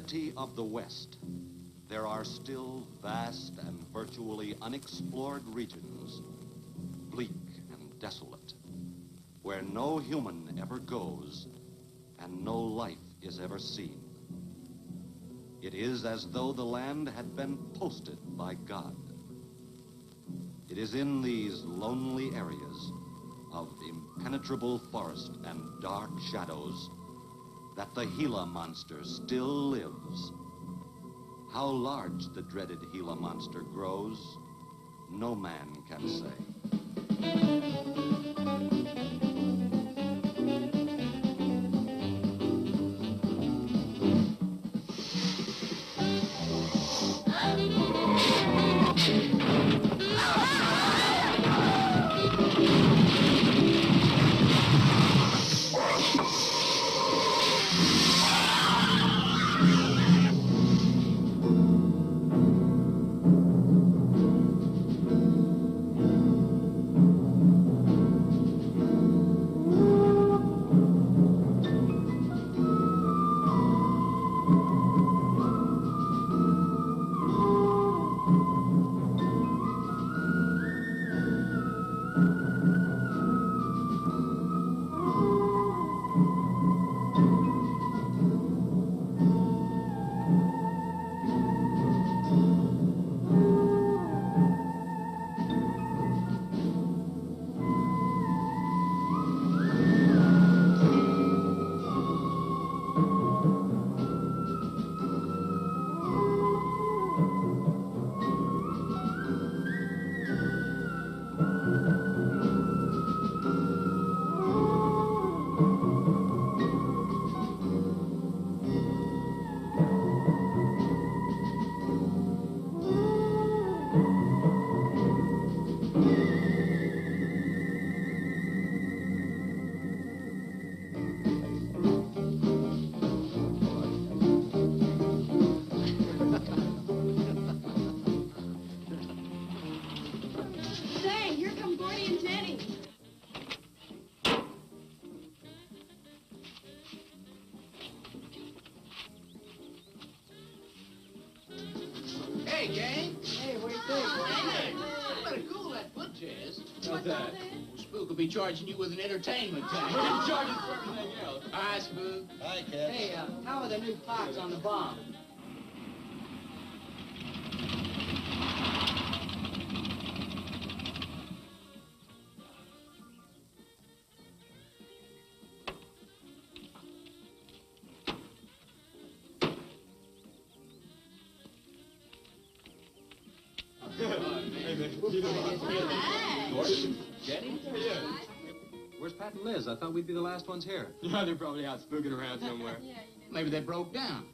humanity of the West, there are still vast and virtually unexplored regions, bleak and desolate, where no human ever goes and no life is ever seen. It is as though the land had been posted by God. It is in these lonely areas of impenetrable forest and dark shadows that the Gila monster still lives. How large the dreaded Gila monster grows, no man can say. Hey, gang. Hey, what do you think? Hey, you better cool that foot, Jazz. What's that? Well, Spook will be charging you with an entertainment tax. We're going to charge us for everything else. Hi, Spook. Hi, Cat. Hey, how are the new clocks on the bomb? Jenny? Yeah. Where's Pat and Liz? I thought we'd be the last ones here. Yeah, they're probably out spooking around somewhere. Maybe they broke down.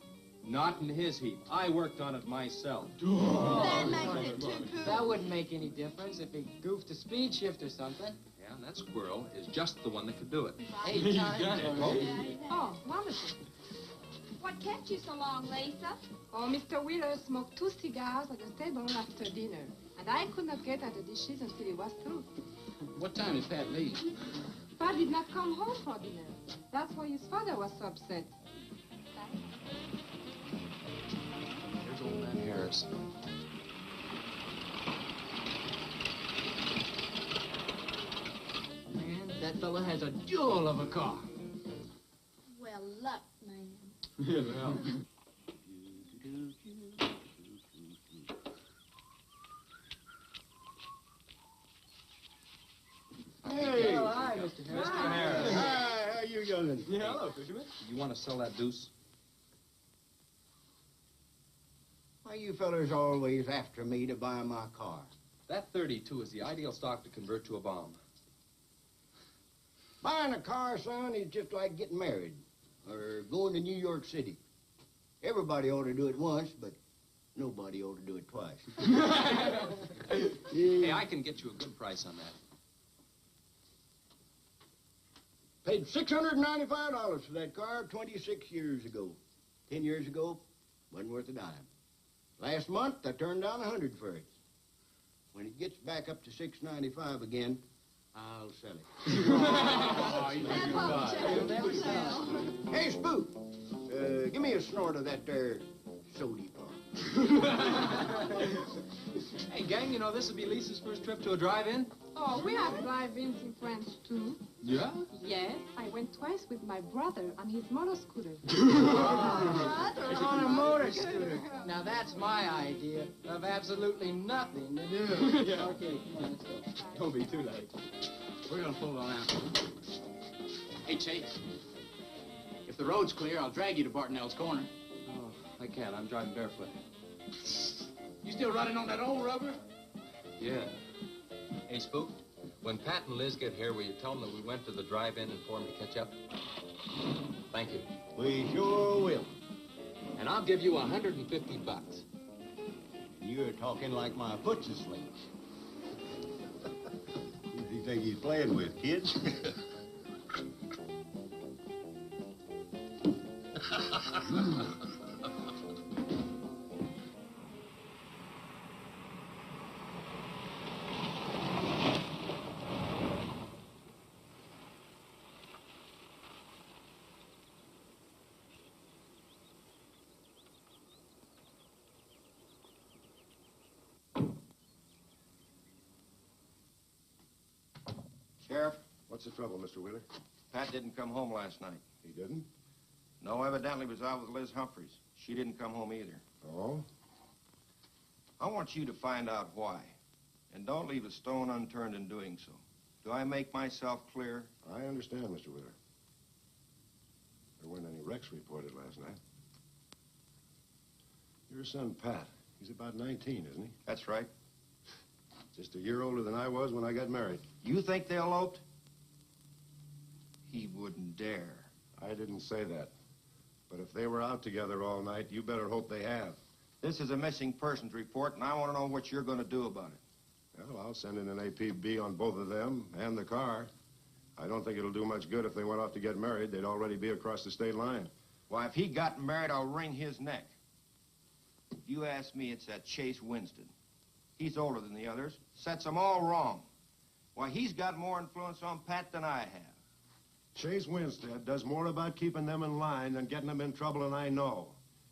Not in his heap. I worked on it myself. That makes it too cool. That wouldn't make any difference if he goofed a speed shift or something. Yeah, that squirrel is just the one that could do it. 8 times already. Oh, wonderful. What kept you so long, Lisa? Oh, Mr. Wheeler smoked 2 cigars at the table after dinner, and I could not get at the dishes until he was through. What time did Pat leave? Pat did not come home for dinner. That's why his father was so upset. Here's old man Harris. Man, that fella has a jewel of a car. Well, luck, man. Yeah, well. Hey. Oh, hi, Mr. Harris. Hi, how you youngin'? Yeah, hello, Fisherman. You want to sell that deuce? Why you fellers always after me to buy my car? That 32 is the ideal stock to convert to a bomb. Buying a car, son, is just like getting married or going to New York City. Everybody ought to do it once, but nobody ought to do it twice. Hey, I can get you a good price on that. Paid $695 for that car 26 years ago. 10 years ago, wasn't worth a dime. Last month, I turned down $100 for it. When it gets back up to $695 again, I'll sell it. Hey, Hey, Spook, Give me a snort of that there sody pop. Hey, gang, you know, this will be Lisa's first trip to a drive-in. Oh, we have drive-ins in France, too. Yeah? Yes, I went twice with my brother on his motor scooter. On a motor scooter. Now that's my idea of absolutely nothing to do. Yeah. Okay, come on, let's go. Don't be too late. We're gonna pull on out. Hey, Chase. If the road's clear, I'll drag you to Bartonell's corner. Oh, I can't. I'm driving barefoot. You still running on that old rubber? Yeah. Hey, Spook, when Pat and Liz get here, will you tell them that we went to the drive-in and for them to catch up? Thank you. We sure will. And I'll give you $150. You're talking like my foot's asleep. Who do you think he's playing with, kids? Sheriff, What's the trouble, Mr. Wheeler? Pat didn't come home last night. He didn't? No, evidently was out with Liz Humphreys. She didn't come home either. Oh? I want you to find out why. And don't leave a stone unturned in doing so. Do I make myself clear? I understand, Mr. Wheeler. There weren't any wrecks reported last night. Your son, Pat, he's about 19, isn't he? That's right. Just a year older than I was when I got married. You think they eloped? He wouldn't dare. I didn't say that. But if they were out together all night, you better hope they have. This is a missing persons report, and I want to know what you're going to do about it. Well, I'll send in an APB on both of them and the car. I don't think it'll do much good if they went off to get married. They'd already be across the state line. Why, if he got married, I'll wring his neck. If you ask me, it's that Chase Winstead. He's older than the others. Sets them all wrong. Why, he's got more influence on Pat than I have. Chase Winstead does more about keeping them in line than getting them in trouble than I know.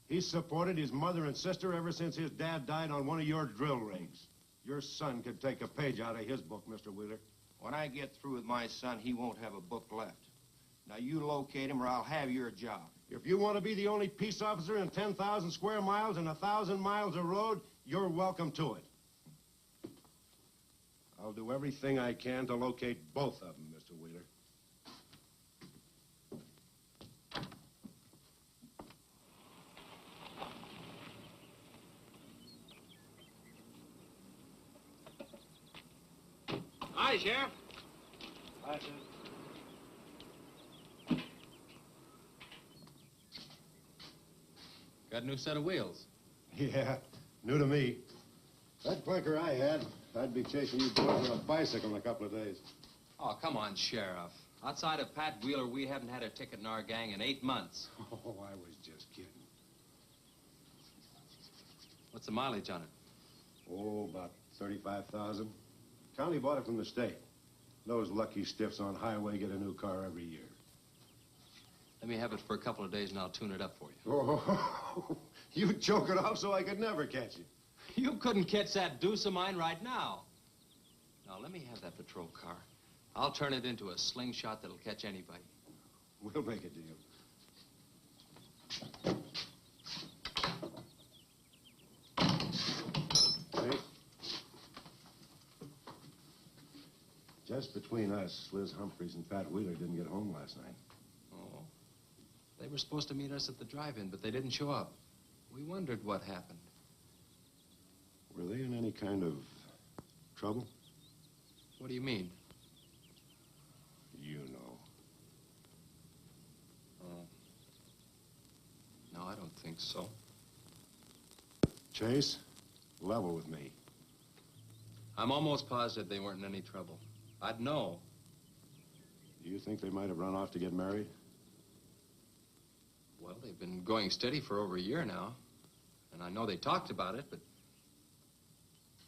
He's supported his mother and sister ever since his dad died on one of your drill rigs. Your son could take a page out of his book, Mr. Wheeler. When I get through with my son, he won't have a book left. Now, you locate him or I'll have your job. If you want to be the only peace officer in 10,000 square miles and 1,000 miles of road, you're welcome to it. I'll do everything I can to locate both of them, Mr. Wheeler. Hi, Sheriff. Hi, sir. Got a new set of wheels. Yeah, new to me. That clinker I had, I'd be chasing you boys on a bicycle in a couple of days. Oh, come on, Sheriff. Outside of Pat Wheeler, we haven't had a ticket in our gang in 8 months. Oh, I was just kidding. What's the mileage on it? Oh, about 35,000. County bought it from the state. Those lucky stiffs on highway get a new car every year. Let me have it for a couple of days and I'll tune it up for you. Oh, you choke it off so I could never catch you. You couldn't catch that deuce of mine right now. Now, let me have that patrol car. I'll turn it into a slingshot that'll catch anybody. We'll make a deal. See? Just between us, Liz Humphreys and Pat Wheeler didn't get home last night. Oh. They were supposed to meet us at the drive-in, but they didn't show up. We wondered what happened. Were they in any kind of trouble? What do you mean? You know. Oh. No, I don't think so. Chase, level with me. I'm almost positive they weren't in any trouble. I'd know. Do you think they might have run off to get married? Well, they've been going steady for over a year now. And I know they talked about it, but...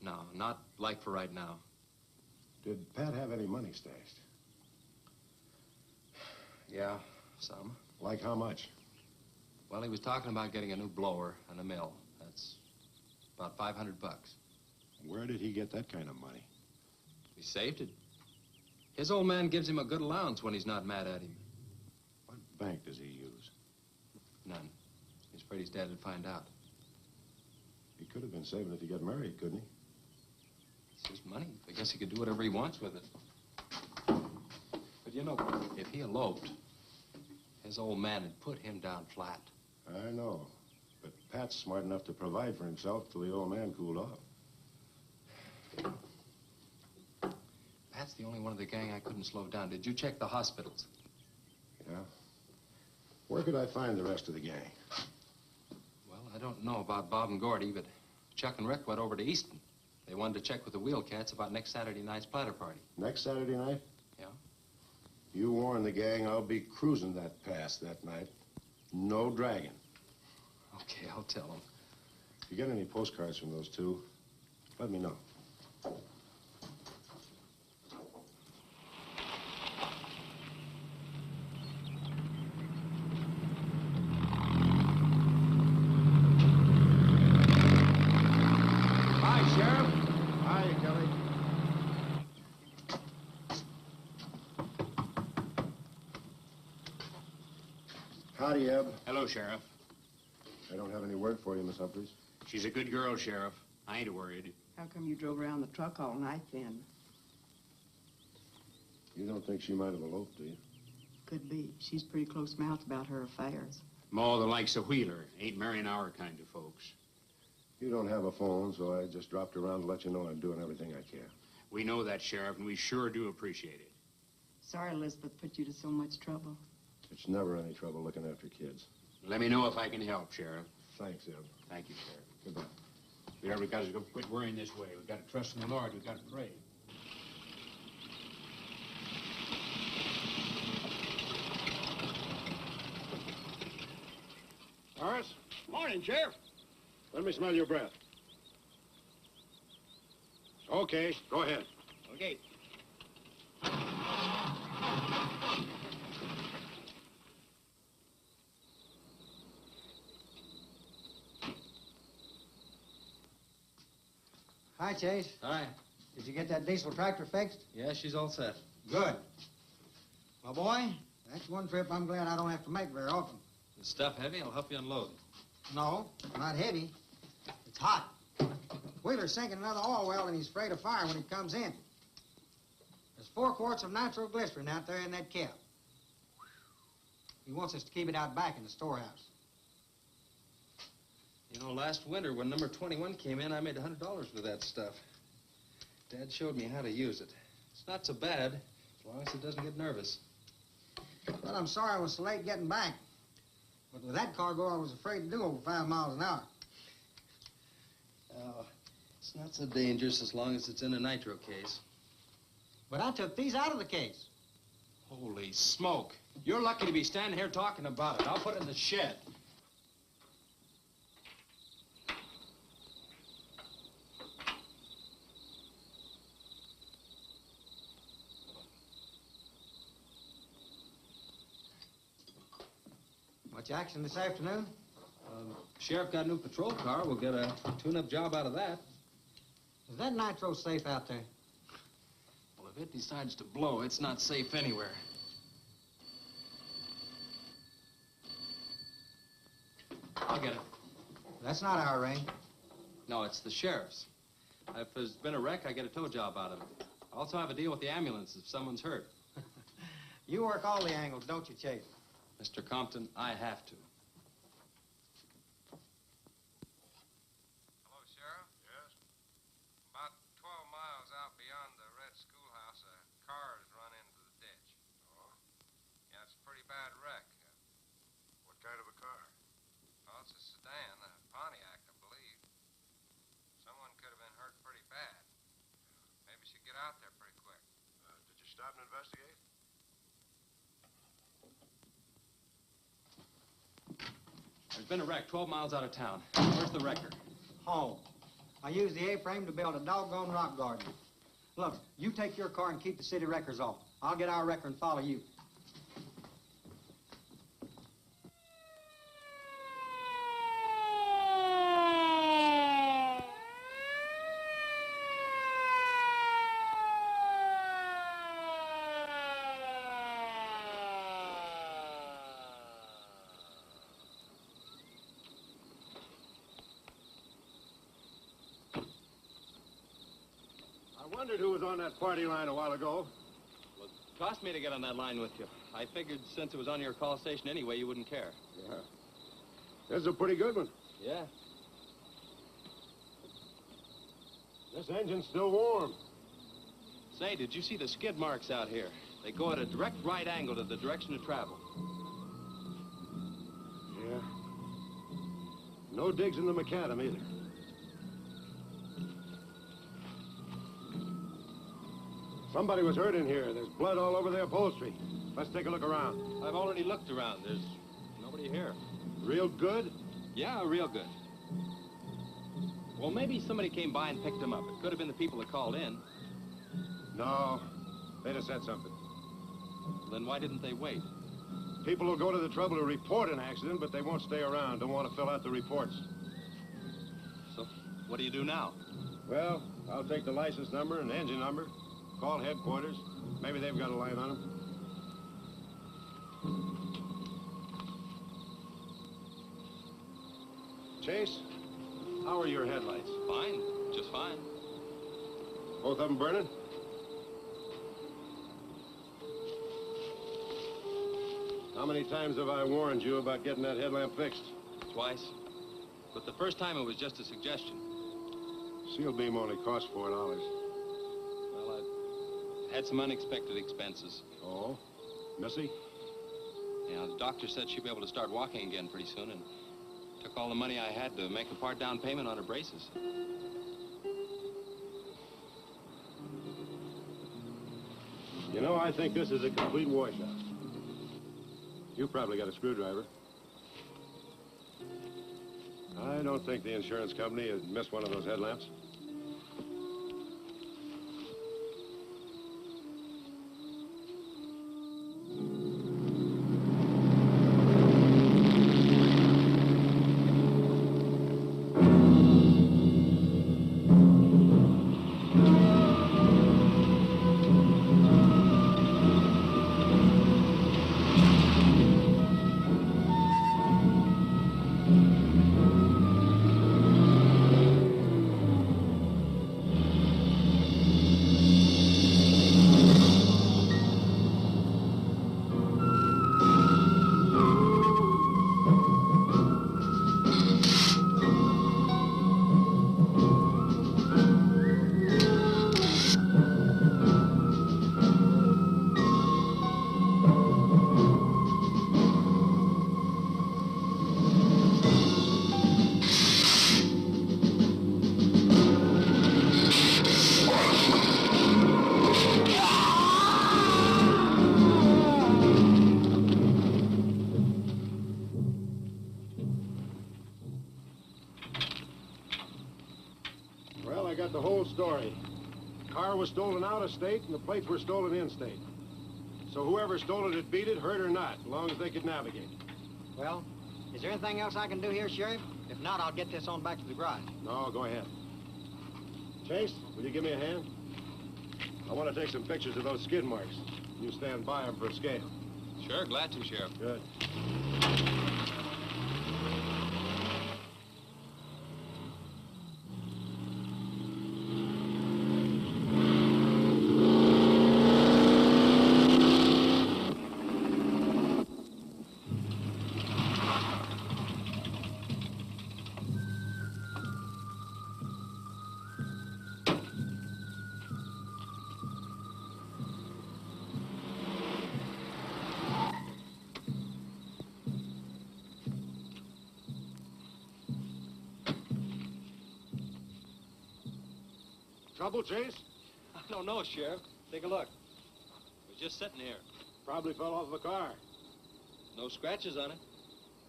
No, not like for right now. Did Pat have any money stashed? Yeah, some. Like how much? Well, he was talking about getting a new blower and a mill. That's about $500. Where did he get that kind of money? He saved it. His old man gives him a good allowance when he's not mad at him. What bank does he use? None. He's afraid his dad would find out. He could have been saving it to get married, couldn't he? It's his money. I guess he could do whatever he wants with it. But you know, if he eloped, his old man had put him down flat. I know. But Pat's smart enough to provide for himself till the old man cooled off. Pat's the only one of the gang I couldn't slow down. Did you check the hospitals? Yeah. Where could I find the rest of the gang? Well, I don't know about Bob and Gordy, but Chuck and Rick went over to Easton. They wanted to check with the Wheel Cats about next Saturday night's platter party. Next Saturday night? Yeah. You warn the gang I'll be cruising that pass that night. No dragging. Okay, I'll tell them. If you get any postcards from those two, let me know. Hi, Sheriff. Hi, Kelly. Howdy, Eb. Hello, Sheriff. I don't have any word for you, Miss Humphries. She's a good girl, Sheriff. I ain't worried. How come you drove around the truck all night then? You don't think she might have eloped, do you? Could be. She's pretty close-mouthed about her affairs. Ma, the likes of Wheeler, ain't marrying our kind of folks. You don't have a phone, so I just dropped around to let you know I'm doing everything I can. We know that, Sheriff, and we sure do appreciate it. Sorry Elizabeth put you to so much trouble. It's never any trouble looking after kids. Let me know if I can help, Sheriff. Thanks, Eb. Thank you, Sheriff. Goodbye. We never got to quit worrying this way. We've got to trust in the Lord. We've got to pray. Horace, Morning, Sheriff. let me smell your breath. Okay, go ahead. Okay. Hi, Chase. Hi. Did you get that diesel tractor fixed? Yeah, she's all set. Good. My boy, that's one trip I'm glad I don't have to make very often. The stuff heavy? I'll help you unload. No, not heavy. It's hot. Wheeler's sinking another oil well and he's afraid of fire when he comes in. There's 4 quarts of nitroglycerin out there in that cap. He wants us to keep it out back in the storehouse. You know, last winter when number 21 came in, I made $100 with that stuff. Dad showed me how to use it. It's not so bad, as long as it doesn't get nervous. Well, I'm sorry I was so late getting back. But with that cargo, I was afraid to do over 5 miles an hour. It's not so dangerous as long as it's in a nitro case. But I took these out of the case. Holy smoke. You're lucky to be standing here talking about it. I'll put it in the shed. Much action this afternoon? Sheriff got a new patrol car. We'll get a tune-up job out of that. Is that nitro safe out there? Well, if it decides to blow, it's not safe anywhere. I'll get it. That's not our ring. No, it's the sheriff's. If there's been a wreck, I get a tow job out of it. I also have a deal with the ambulance if someone's hurt. You work all the angles, don't you, Chase? Mr. Compton, I have to. Hello, Sheriff? Yes? About 12 miles out beyond the red schoolhouse, a car has run into the ditch. Oh? Yeah, it's a pretty bad wreck. What kind of a car? Oh, it's a sedan, a Pontiac, I believe. Someone could have been hurt pretty bad. Maybe you should get out there pretty quick. Did you stop and investigate? There's been a wreck 12 miles out of town. Where's the wrecker? Home. I used the A-frame to build a doggone rock garden. Look, you take your car and keep the city wreckers off. I'll get our wrecker and follow you. wondered who was on that party line a while ago. Well, it cost me to get on that line with you. I figured since it was on your call station anyway, you wouldn't care. Yeah. This is a pretty good one. Yeah. This engine's still warm. Say, did you see the skid marks out here? They go at a direct right angle to the direction of travel. Yeah. No digs in the macadam either. Somebody was hurt in here. There's blood all over the upholstery. Let's take a look around. I've already looked around. There's nobody here. Real good? Yeah, real good. Well, maybe somebody came by and picked them up. It could have been the people that called in. No. They'd have said something. Then why didn't they wait? People will go to the trouble to report an accident, but they won't stay around. Don't want to fill out the reports. So, what do you do now? Well, I'll take the license number and engine number, call headquarters. Maybe they've got a line on them. Chase, how are your headlights? Fine, just fine. Both of them burning? How many times have I warned you about getting that headlamp fixed? Twice. But the first time it was just a suggestion. Seal beam only costs $4. Well, I had some unexpected expenses. Oh? Missy? Yeah, the doctor said she'd be able to start walking again pretty soon, and took all the money I had to make a part down payment on her braces. You know, I think this is a complete washout. You probably got a screwdriver. I don't think the insurance company has missed one of those headlamps. The whole story. The car was stolen out of state and the plates were stolen in state. So whoever stole it had beat it, hurt or not, as long as they could navigate. Well, is there anything else I can do here, Sheriff? If not, I'll get this on back to the garage. No, go ahead. Chase, will you give me a hand? I want to take some pictures of those skid marks. You stand by them for a scale. Sure, glad to, Sheriff. Good. Trouble, Chase? I don't know, Sheriff. Take a look. It was just sitting here. Probably fell off of a car. No scratches on it.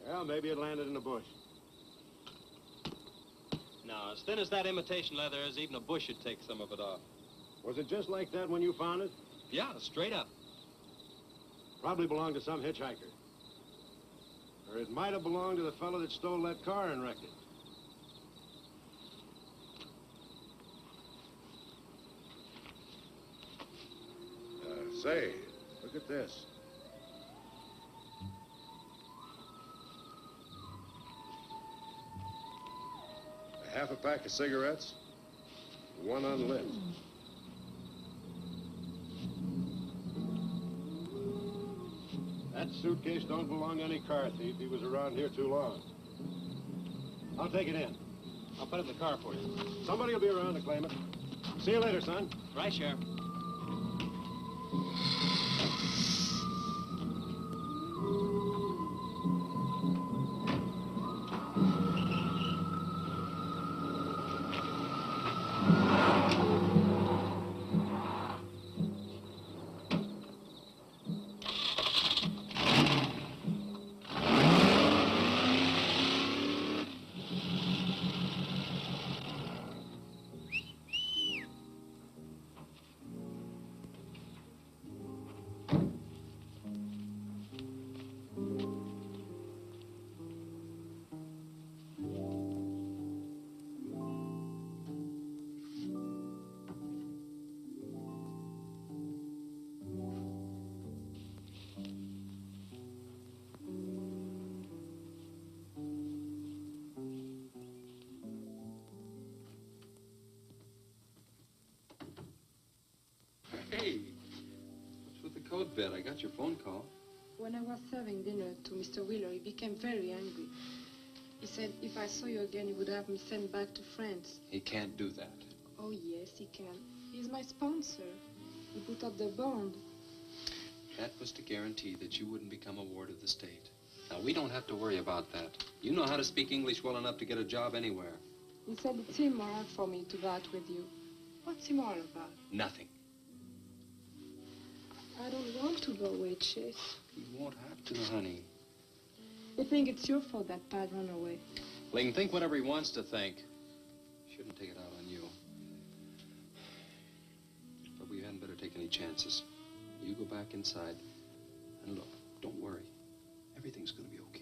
Yeah, maybe it landed in a bush. Now, as thin as that imitation leather is, even a bush would take some of it off. Was it just like that when you found it? Yeah, straight up. Probably belonged to some hitchhiker. Or it might have belonged to the fellow that stole that car and wrecked it. Say, look at this. A half a pack of cigarettes, one unlit. That suitcase don't belong to any car thief. He was around here too long. I'll take it in. I'll put it in the car for you. Somebody will be around to claim it. See you later, son. Right, Sheriff. Hey, what's with the coat bed? I got your phone call. When I was serving dinner to Mr. Wheeler, he became very angry. He said if I saw you again, he would have me sent back to France. He can't do that. Oh, yes, he can. He's my sponsor. He put up the bond. That was to guarantee that you wouldn't become a ward of the state. Now, we don't have to worry about that. You know how to speak English well enough to get a job anywhere. He said it's immoral for me to go out with you. What's immoral about? Nothing. I don't want to go away, Chase. You won't have to, honey. You think it's your fault that Pat ran away? Well, he can think whatever he wants to think. Shouldn't take it out on you. But we hadn't better take any chances. You go back inside. And look, don't worry. Everything's going to be okay.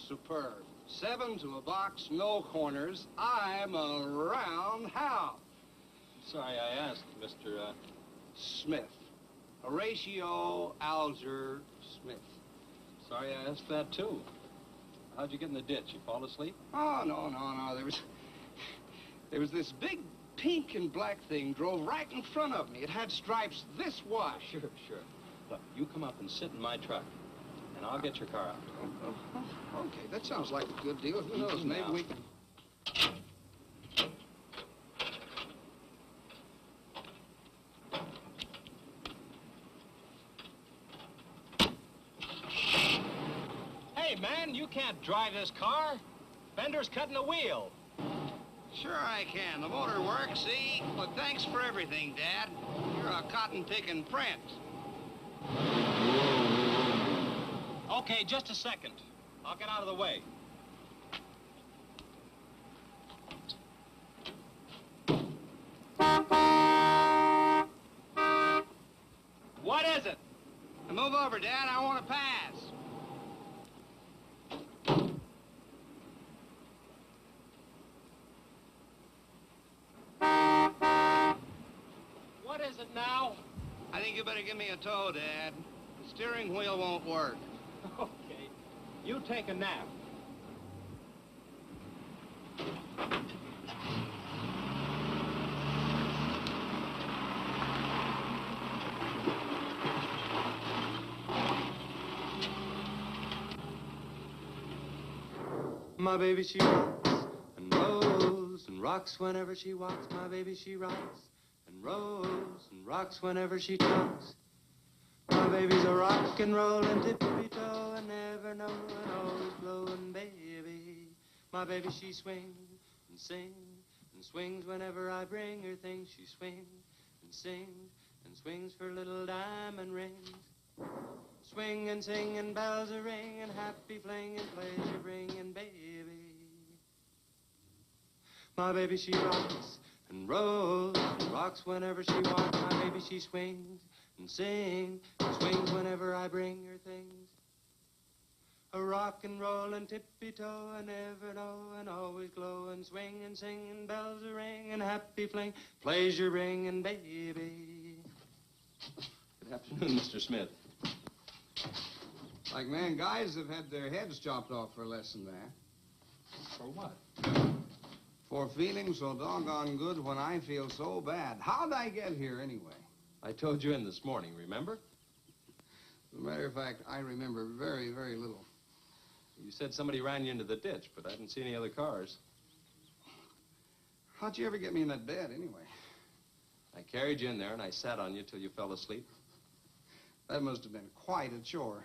Superb. 7 to a box, no corners. I'm a roundhouse. Sorry I asked, Mr. Smith. Horatio Alger Smith. Sorry I asked that, too. How'd you get in the ditch? You fall asleep? Oh, no. There was this big pink and black thing drove right in front of me. It had stripes this wide. Sure. Look, you come up and sit in my truck, and I'll get your car out. Okay, that sounds like a good deal. Who knows, maybe we can... Hey, man, you can't drive this car. Bender's cutting the wheel. Sure I can. The motor works, see? But thanks for everything, Dad. You're a cotton-picking prince. Okay, just a second. I'll get out of the way. What is it? Now move over, Dad. I want to pass. What is it now? I think you better give me a tow, Dad. The steering wheel won't work. Okay. You take a nap. My baby, she rocks and rolls and rocks whenever she walks. My baby, she rocks and rolls and rocks whenever she talks. My baby's a rock and rollin' tippy-toe and never knowin', always blowin' baby. My baby, she swings and sings and swings whenever I bring her things. She swings and sings and swings for little diamond rings. swing and sing and bells a ring and happy fling and pleasure bringing baby. My baby, she rocks and rolls and rocks whenever she walks. My baby, she swings and sings and swings whenever I bring her things. A rock and roll and tippy-toe and ever know and always glow and swing and sing and bells a ring and happy fling, pleasure bringing baby. Good afternoon, Mr. Smith. Like man, guys have had their heads chopped off for less than that. For what? For feeling so doggone good when I feel so bad. How'd I get here anyway? I told you in this morning, remember? As a matter of fact, I remember very, very little. You said somebody ran you into the ditch, but I didn't see any other cars. How'd you ever get me in that bed anyway? I carried you in there and I sat on you till you fell asleep. That must have been quite a chore.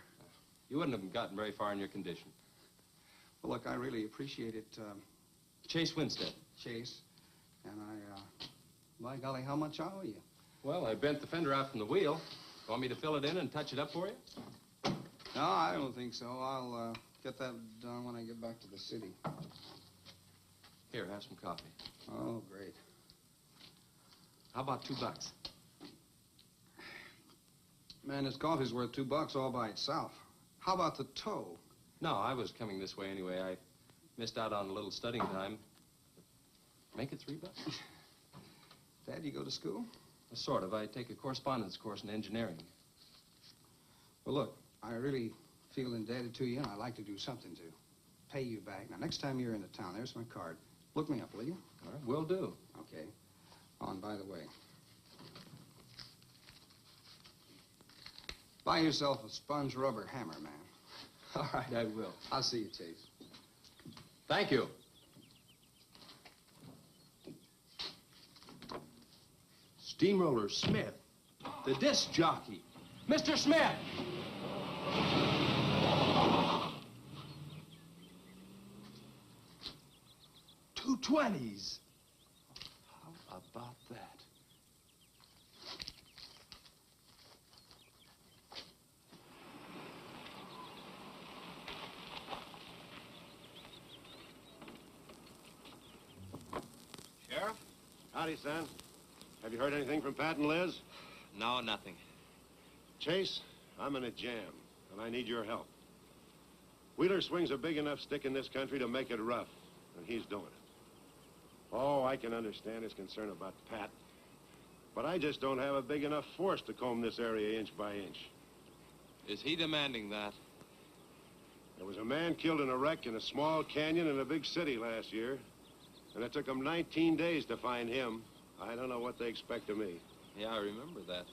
You wouldn't have gotten very far in your condition. Well, look, I really appreciate it, Chase Winstead. Chase. And by golly, how much I owe you? Well, I bent the fender out from the wheel. Want me to fill it in and touch it up for you? No, I don't think so. I'll get that done when I get back to the city. Here, have some coffee. Oh, great. How about $2? Man, this coffee's worth $2 all by itself. How about the tow? No, I was coming this way anyway. I missed out on a little studying time. Make it $3. Dad, you go to school? Sort of. I take a correspondence course in engineering. Well, look, I really feel indebted to you, and I'd like to do something to pay you back. Now, next time you're in the town, there's my card. Look me up, will you? All right, will do. Okay. Oh, and by the way, buy yourself a sponge rubber hammer, man. All right, I will. I'll see you, Chase. Thank you. Steamroller Smith, the disc jockey. Mr. Smith! $2.20s. How about that? Sheriff? Howdy, son. Have you heard anything from Pat and Liz? No, nothing. Chase, I'm in a jam, and I need your help. Wheeler swings a big enough stick in this country to make it rough, and he's doing it. Oh, I can understand his concern about Pat, but I just don't have a big enough force to comb this area inch by inch. Is he demanding that? There was a man killed in a wreck in a small canyon in a big city last year, and it took them 19 days to find him. I don't know what they expect of me. Yeah, I remember that.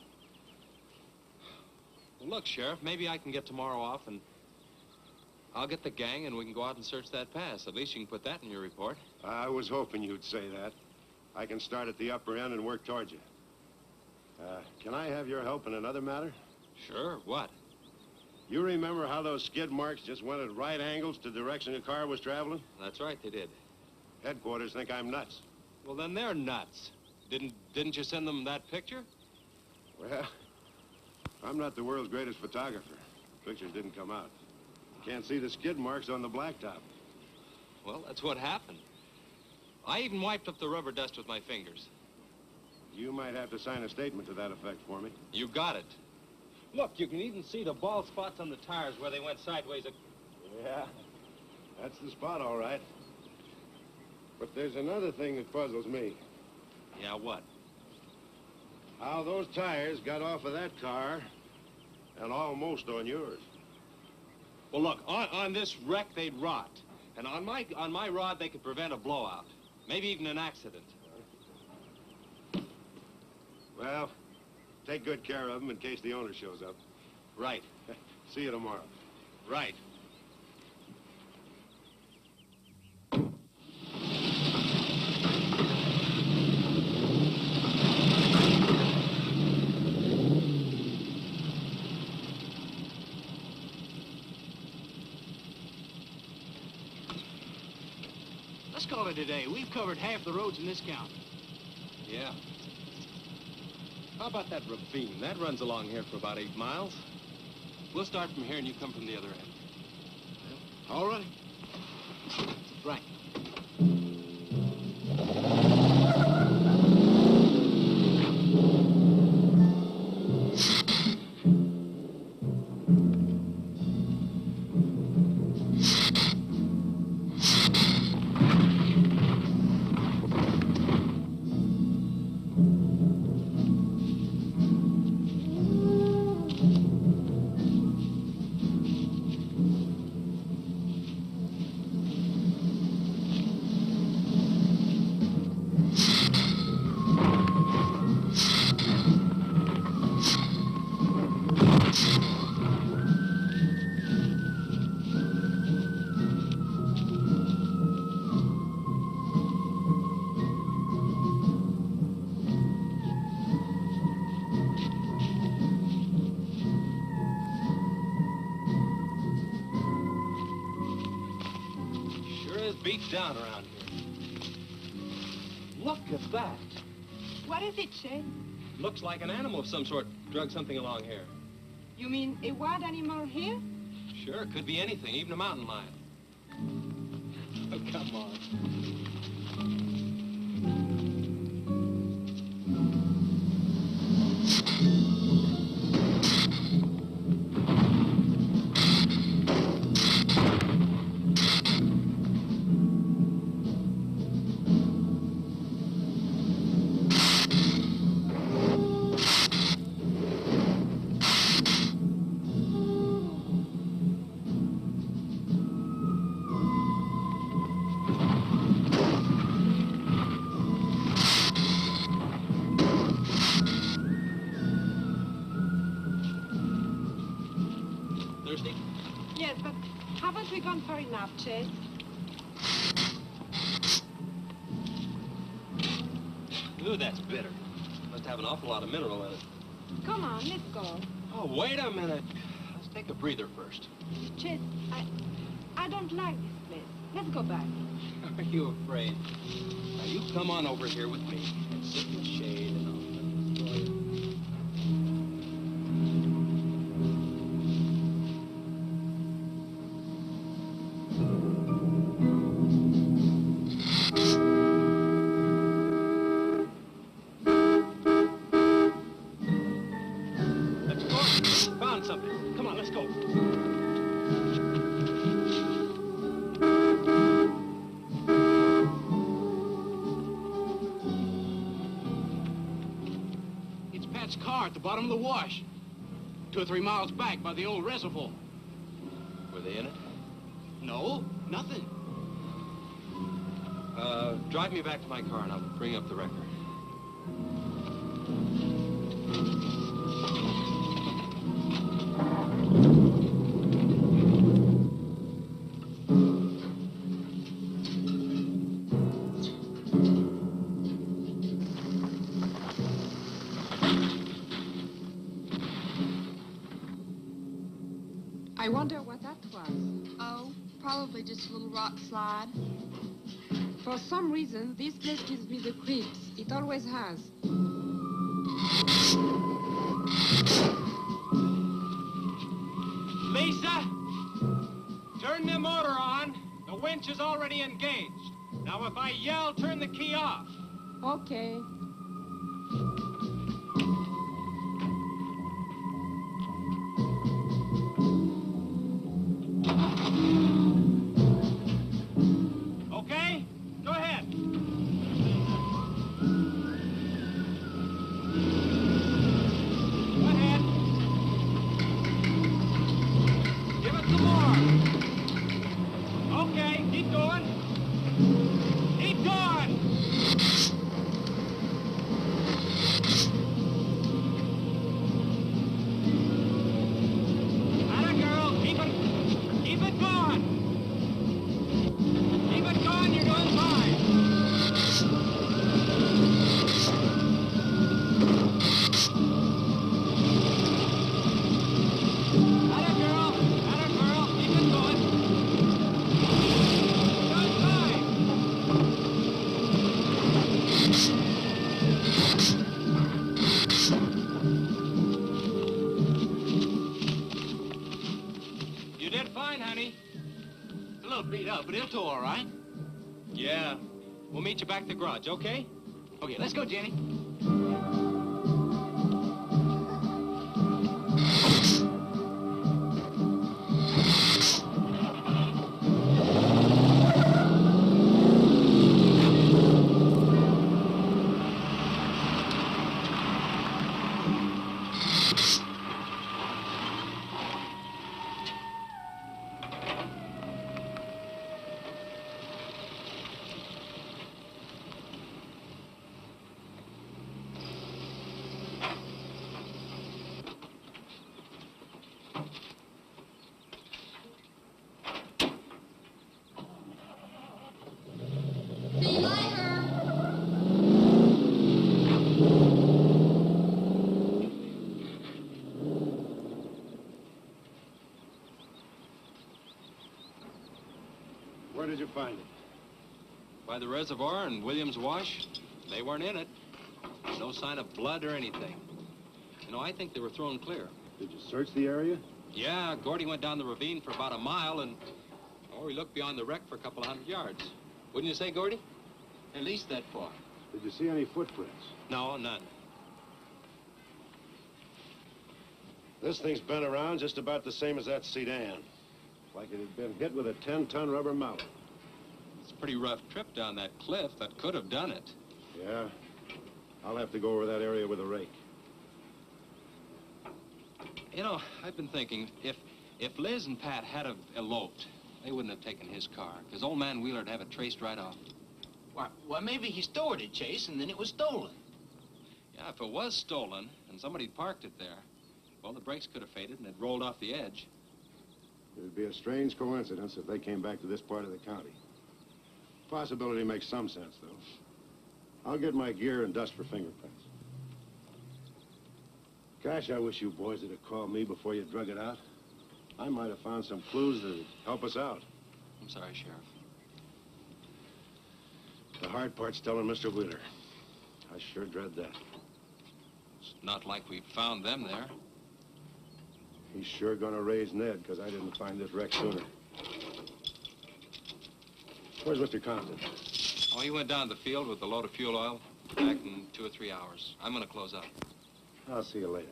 Well, look, Sheriff, maybe I can get tomorrow off and I'll get the gang and we can go out and search that pass. At least you can put that in your report. I was hoping you'd say that. I can start at the upper end and work towards you. Can I have your help in another matter? Sure, what? You remember how those skid marks just went at right angles to the direction the car was traveling? That's right, they did. Headquarters think I'm nuts. Well, then they're nuts. Didn't you send them that picture? Well, I'm not the world's greatest photographer. The pictures didn't come out. Can't see the skid marks on the blacktop. Well, that's what happened. I even wiped up the rubber dust with my fingers. You might have to sign a statement to that effect for me. You got it. Look, you can even see the bald spots on the tires where they went sideways. Yeah, that's the spot, all right. But there's another thing that puzzles me. Yeah, what? How those tires got off of that car and almost on yours. Well, look, on this wreck, they'd rot. And on my rod, they could prevent a blowout. Maybe even an accident. Well, take good care of them in case the owner shows up. Right. See you tomorrow. Right. Let's call it a day. We've covered half the roads in this county. Yeah. How about that ravine? That runs along here for about 8 miles. We'll start from here and you come from the other end. All right. Right. Beat down around here. Look at that. What is it, Chase? Looks like an animal of some sort drug something along here. You mean a wild animal here? Sure, it could be anything, even a mountain lion. Oh, come on. Yes, but haven't we gone far enough, Chase? Ooh, that's bitter. Must have an awful lot of mineral in it. Come on, let's go. Oh, wait a minute. Let's take a breather first. Chase, I don't like this place. Let's go back. Are you afraid? Now, you come on over here with me and sit in the shade and I'll enjoy it. Car at the bottom of the wash. 2 or 3 miles back by the old reservoir. Were they in it? No, nothing. Drive me back to my car and I'll bring up the record. I wonder what that was. Oh, probably just a little rock slide. For some reason, this place gives me the creeps. It always has. Lisa, turn the motor on. The winch is already engaged. Now, if I yell, turn the key off. Okay. Okay? Go ahead. Go ahead. Give it some more. Okay, keep going. Keep going. little beat up, but he'll tow all right. Yeah. We'll meet you back at the garage, okay? Okay, let's go, Jenny. See you later. Where did you find it? By the reservoir and Williams Wash. They weren't in it. No sign of blood or anything. You know, I think they were thrown clear. Did you search the area? Yeah, Gordy went down the ravine for about a mile and... Oh, he looked beyond the wreck for a couple of 100 yards. Wouldn't you say, Gordy? At least that far. Did you see any footprints? No, none. This thing's been around just about the same as that sedan. Like it had been hit with a 10-ton rubber mallet. It's a pretty rough trip down that cliff. That could have done it. Yeah? I'll have to go over that area with a rake. You know, I've been thinking, if Liz and Pat had have eloped, they wouldn't have taken his car, because old man Wheeler'd have it traced right off. Well, maybe he stored it, Chase, and then it was stolen. Yeah, if it was stolen and somebody parked it there, well, the brakes could have faded and it rolled off the edge. It'd be a strange coincidence if they came back to this part of the county. Possibility makes some sense, though. I'll get my gear and dust for fingerprints. Gosh, I wish you boys would have called me before you drug it out. I might have found some clues that'd help us out. I'm sorry, Sheriff. The hard part's telling Mr. Wheeler. I sure dread that. It's not like we found them there. He's sure gonna raise Ned, because I didn't find this wreck sooner. Where's Mr. Compton? Oh, he went down the field with a load of fuel oil. Back in 2 or 3 hours. I'm gonna close up. I'll see you later.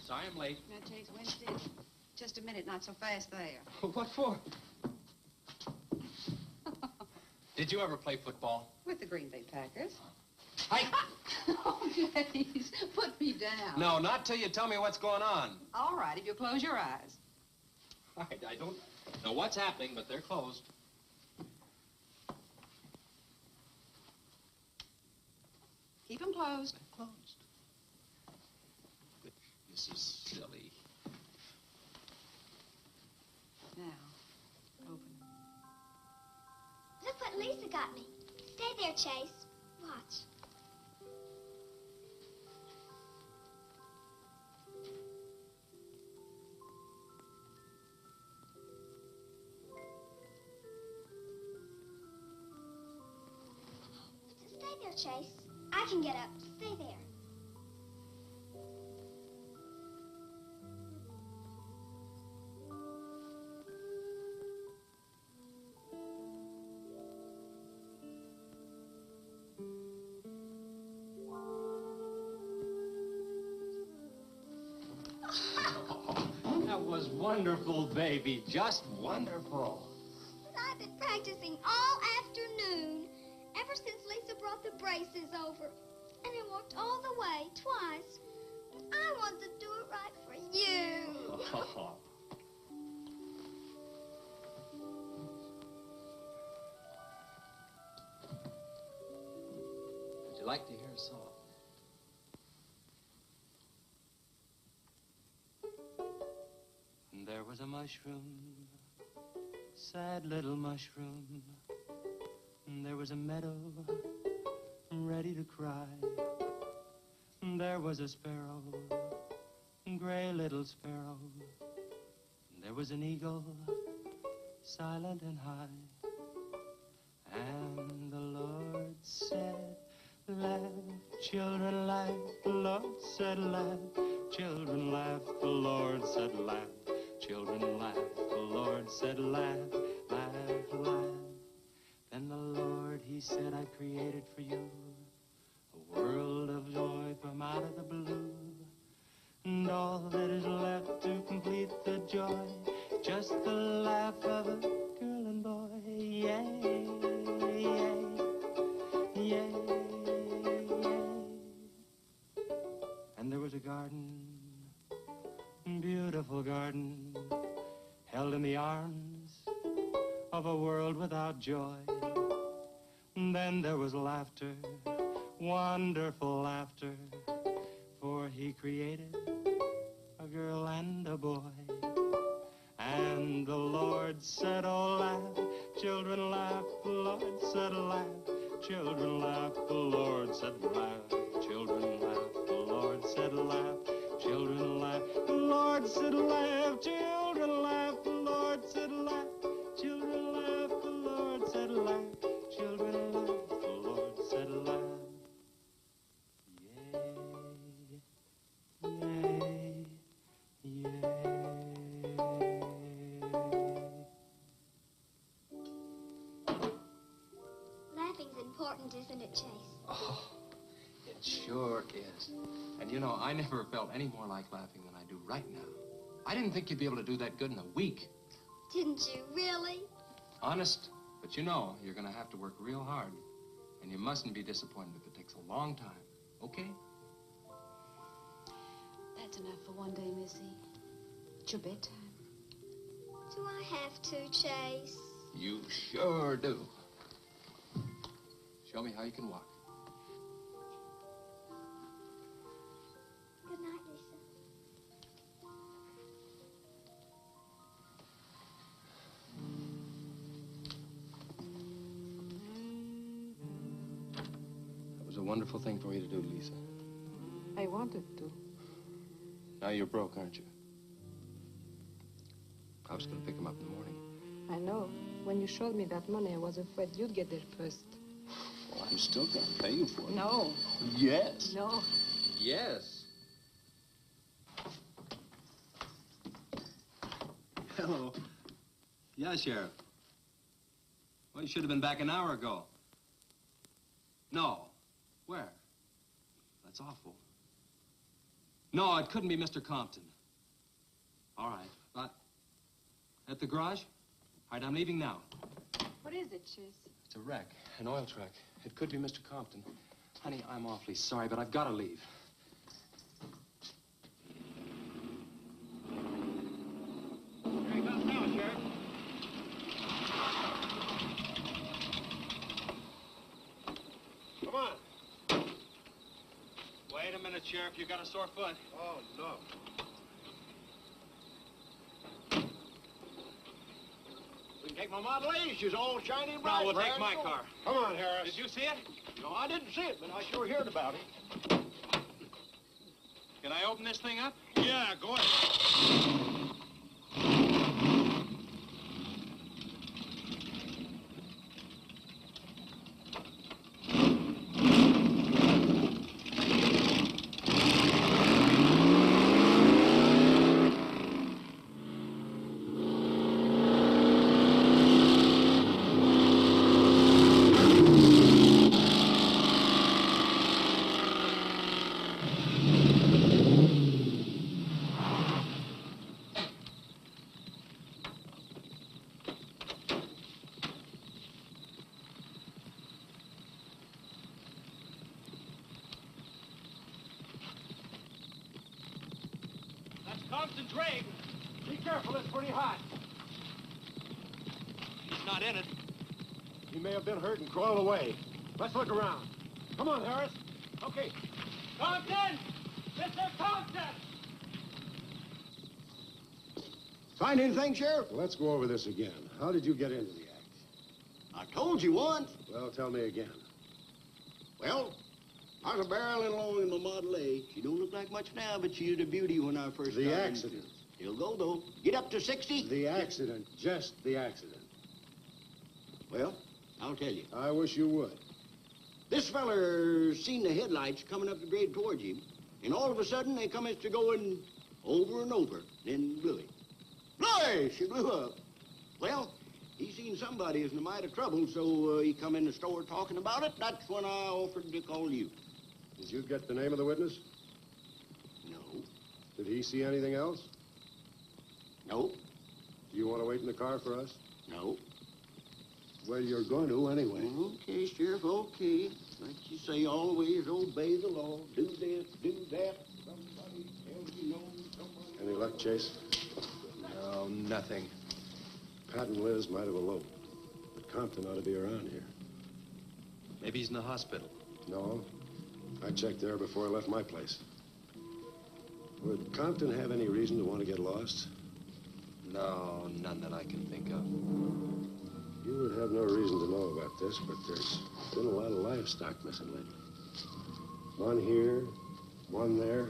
Sorry I'm late. Now, Chase, Winstead, just a minute, not so fast there. What for? Did you ever play football? With the Green Bay Packers. Hey! Oh, please, put me down. No, not till you tell me what's going on. All right, if you'll close your eyes. I don't know what's happening, but they're closed. Keep them closed. Closed. This is silly. Now, open. Look what Lisa got me. Stay there, Chase. Watch. Stay there, Chase. I can get up. Stay there. That was wonderful, baby. Just wonderful. But I've been practicing all afternoon, ever since Lisa brought the braces over. And I walked all the way, twice. I want to do it right for you. Would you like to hear a song? There was a mushroom sad little mushroom. There was a meadow ready to cry. There was a sparrow, gray little sparrow. There was an eagle, silent and high. And the Lord said, laugh, children laugh. The Lord said, laugh, children laugh. The Lord said, laugh, children laugh. The Lord said, laugh, laugh, laugh. Then the Lord, he said, I created for you a world of joy from out of the blue. And all that is left to complete the joy, just the laugh of a girl and boy. Yay, yay, yay, yay. And there was a garden, beautiful garden, held in the arms of a world without joy. And then there was laughter, wonderful laughter, for he created a girl and a boy. And the Lord said, oh, laugh, children laugh. The Lord said, laugh, children laugh. The Lord said, laugh, children laugh. The Lord said, laugh, children laugh. The Lord said, laugh, children laugh. The Lord said, laugh, children laugh. The Lord said, laugh, children laugh. The Lord said, laugh. Yay, yay, yay. Laughing's important, isn't it, Chase? Oh, it sure is. And you know, I never felt any more like laughing than I do right now. I didn't think you'd be able to do that good in a week. Didn't you really? Honest. But you know, you're gonna have to work real hard. And you mustn't be disappointed if it takes a long time. Okay? That's enough for one day, Missy. It's your bedtime. Do I have to, Chase? You sure do. Show me how you can walk. Good night, Lisa. That was a wonderful thing for you to do, Lisa. I wanted to. Now you're broke, aren't you? I was going to pick him up in the morning. I know. When you showed me that money, I was afraid you'd get there first. Well, I'm still going to pay you for it. No. Yes. No. Yes. Hello. Yeah, Sheriff. Well, you should have been back an hour ago. No. Where? That's awful. No, it couldn't be Mr. Compton. All right, but at the garage? All right, I'm leaving now. What is it, Chase? It's a wreck, an oil truck. It could be Mr. Compton. Honey, I'm awfully sorry, but I've got to leave. Here he comes now, Sheriff. Come on. Wait a minute, Sheriff. You got a sore foot. Oh, no. We can take my Model A. She's all shiny and bright. No, we'll take right? my car. Come on, Harris. Did you see it? No, I didn't see it, but I sure heard about it. Can I open this thing up? Yeah, go ahead. Compton's rig. Be careful, it's pretty hot. He's not in it. He may have been hurt and crawled away. Let's look around. Come on, Harris. Okay. Compton! Mr. Compton! Find anything, Sheriff? Let's go over this again. How did you get into the act? I told you once. Well, tell me again. Well, I was barreling along in my Model A. She don't look like much now, but she was a beauty when I first The started. accident. He'll go, though. Get up to 60. The accident. Just the accident. Well, I'll tell you. I wish you would. This feller seen the headlights coming up the grade towards him, and all of a sudden they come to going over and over, then blew him. Bloy! She blew up. Well, he seen somebody was in a mite of trouble, so he come in the store talking about it. That's when I offered to call you. Did you get the name of the witness? No. Did he see anything else? No. Do you want to wait in the car for us? No. Well, you're going to anyway. Okay, Sheriff, okay. Like you say, always obey the law. Do this, do that. Somebody tells you no, somebody... Any luck, Chase? No, nothing. Pat and Liz might have eloped, but Compton ought to be around here. Maybe he's in the hospital. No. I checked there before I left my place. Would Compton have any reason to want to get lost? No, none that I can think of. You would have no reason to know about this, but there's been a lot of livestock missing lately. One here, one there.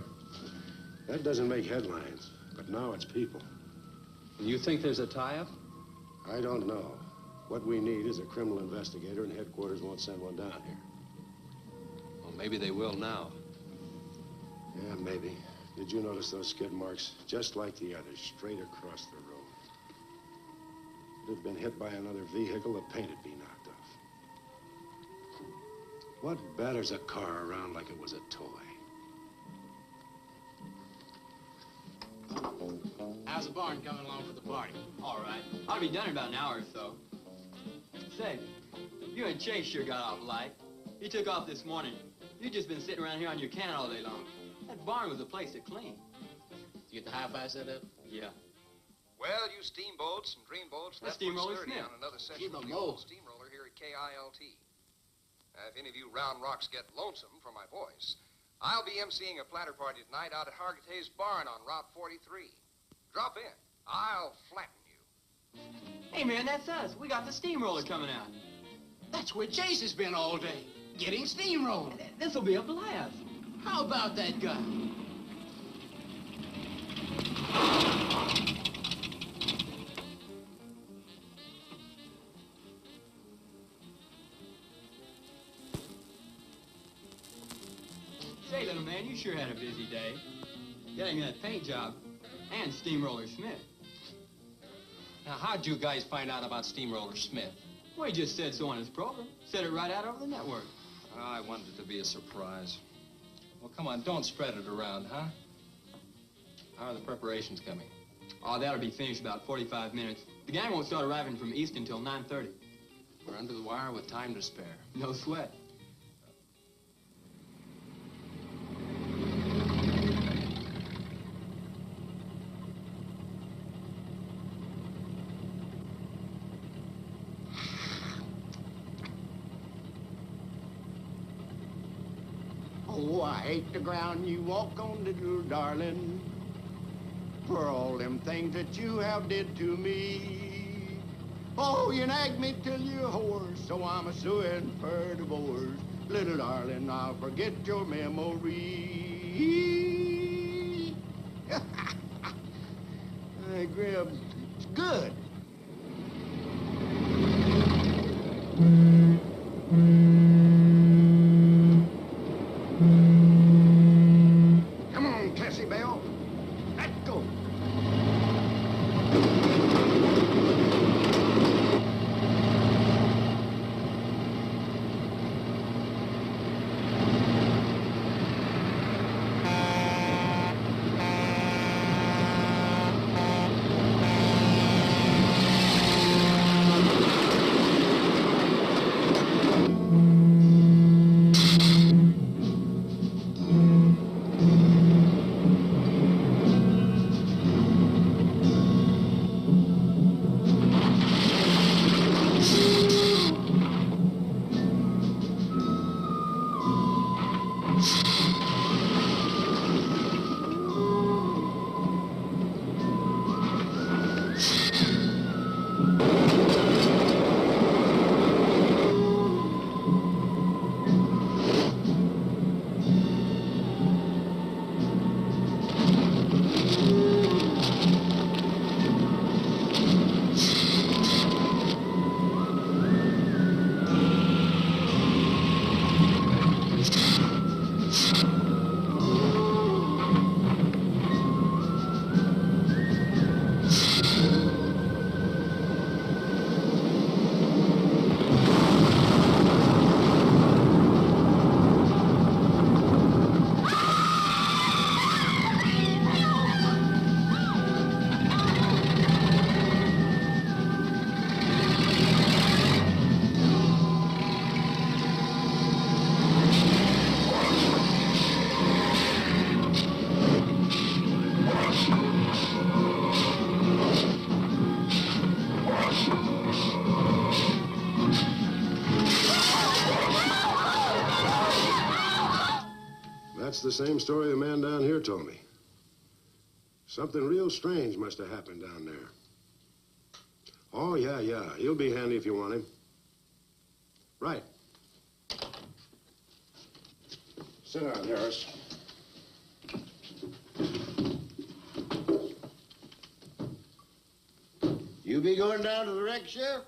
That doesn't make headlines, but now it's people. You think there's a tie-up? I don't know. What we need is a criminal investigator, and headquarters won't send one down here. Well, maybe they will now. Yeah, maybe. Did you notice those skid marks? Just like the others, straight across the road. It had been hit by another vehicle, the paint would be knocked off. What batters a car around like it was a toy? How's the barn coming along for the party? All right. I'll be done in about an hour or so. Say, you and Chase sure got off light. He took off this morning. You've just been sitting around here on your can all day long. That barn was a place to clean. You get the hi-fi set up? Yeah. Well, you steamboats and dreamboats, That's left Steamroller sturdy Smith. on another Keep session of 'em the old low. steamroller here at KILT. If any of you round rocks get lonesome for my voice, I'll be emceeing a platter party tonight out at Hargitay's Barn on Route 43. Drop in. I'll flatten you. Hey, man, that's us. We got the steamroller coming out. That's where Chase has been all day, getting steamrolled. This'll be a blast. How about that guy? Say, little man, you sure had a busy day. Getting that paint job and Steamroller Smith. Now, how'd you guys find out about Steamroller Smith? Well, he just said so on his program. Said it right out over the network. I wanted it to be a surprise. Well, come on, don't spread it around, huh? How are the preparations coming? Oh, that'll be finished about 45 minutes. The gang won't start arriving from East until 9:30. We're under the wire with time to spare. No sweat. Oh, I hate the ground you walk on, little darling, for all them things that you have did to me. Oh, you nagged me till you're hoarse, so I'm a-suing for divorce. Little darling, I'll forget your memory. Hey, Grib, it's good. Come on, Cassie Bell. Let's go. the same story the man down here told me. Something real strange must have happened down there. Oh, yeah. He'll be handy if you want him. Right. Sit down, Harris. You be going down to the wreck, Sheriff?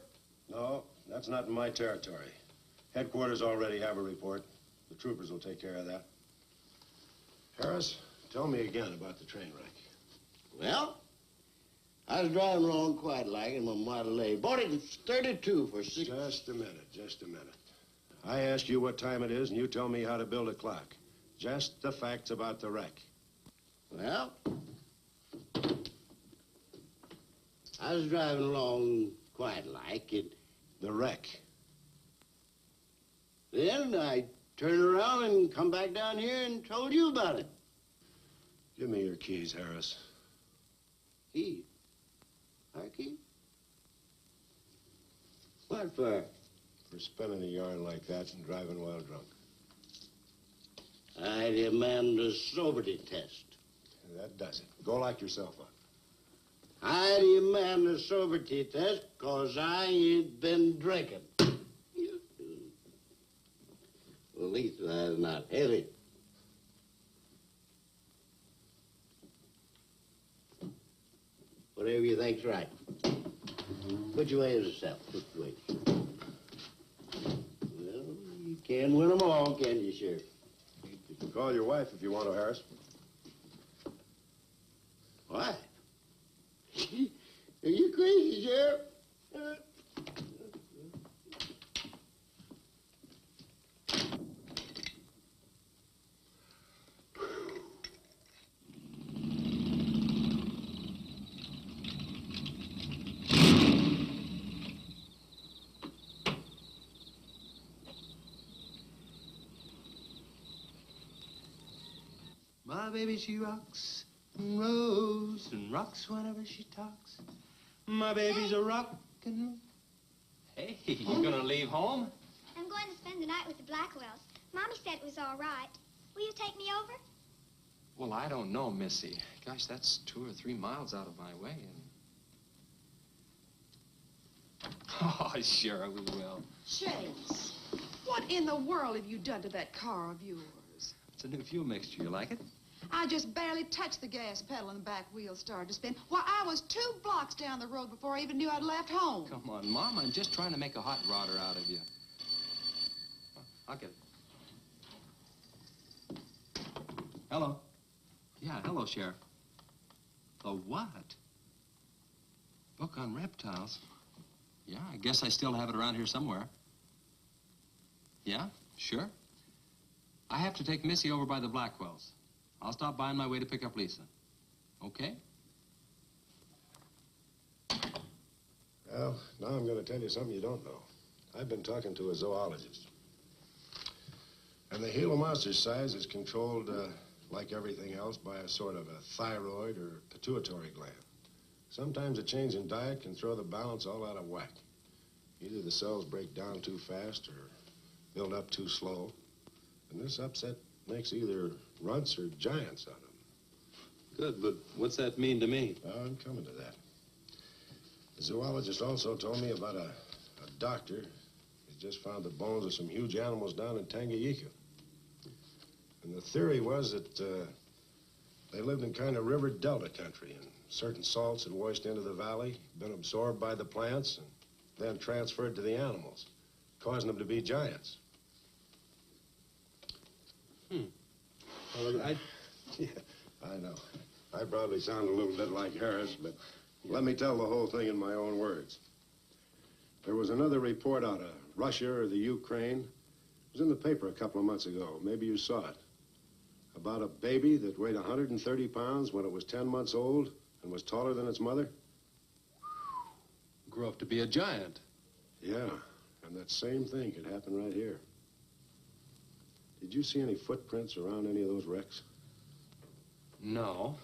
No, that's not in my territory. Headquarters already have a report. The troopers will take care of that. Harris, tell me again about the train wreck. Well, I was driving along quite like in my Model A. Bought it at 32 for six... Just a minute. I ask you what time it is, and you tell me how to build a clock. Just the facts about the wreck. Well, I was driving along quite like it. The wreck. Then I turned around and come back down here and told you about it. Give me your keys, Harris. Keys? Our keys? What for? For spinning a yarn like that and driving while drunk. I demand a sobriety test. That does it. Go lock yourself up. I demand a sobriety test because I ain't been drinking. Well, at least that's not heavy. Whatever you think's right. Put your way as yourself. Put your way. Well, you can't win them all, can you, Sheriff? You can call your wife if you want to, Harris. Why? Are you crazy, Sheriff? My baby, she rocks and rolls and rocks whenever she talks. My baby's a rockin'. Hey, you gonna leave home? I'm going to spend the night with the Blackwells. Mommy said it was all right. Will you take me over? Well, I don't know, Missy. Gosh, that's 2 or 3 miles out of my way. And... Oh, sure, we will. Chase, what in the world have you done to that car of yours? It's a new fuel mixture. You like it? I just barely touched the gas pedal and the back wheel started to spin. Why, I was 2 blocks down the road before I even knew I'd left home. Come on, Mom. I'm just trying to make a hot rodder out of you. I'll get it. Hello. Yeah, hello, Sheriff. The what? Book on reptiles? Yeah, I guess I still have it around here somewhere. Yeah, sure. I have to take Missy over by the Blackwells. I'll stop by on my way to pick up Lisa. Okay? Well, now I'm going to tell you something you don't know. I've been talking to a zoologist. And the Gila monster's size is controlled, like everything else, by a sort of a thyroid or pituitary gland. Sometimes a change in diet can throw the balance all out of whack. Either the cells break down too fast or build up too slow. And this upset makes either runts or giants out of them. Good, but what's that mean to me? Well, I'm coming to that. The zoologist also told me about a doctor. He's just found the bones of some huge animals down in Tanganyika. And the theory was that they lived in kind of river delta country, and certain salts had washed into the valley, been absorbed by the plants, and then transferred to the animals, causing them to be giants. Well, yeah, I know. I probably sound a little bit like Harris, but let me tell the whole thing in my own words. There was another report out of Russia or the Ukraine. It was in the paper a couple of months ago. Maybe you saw it. About a baby that weighed 130 pounds when it was 10 months old and was taller than its mother. Grew up to be a giant. Yeah, and that same thing could happen right here. Did you see any footprints around any of those wrecks? No.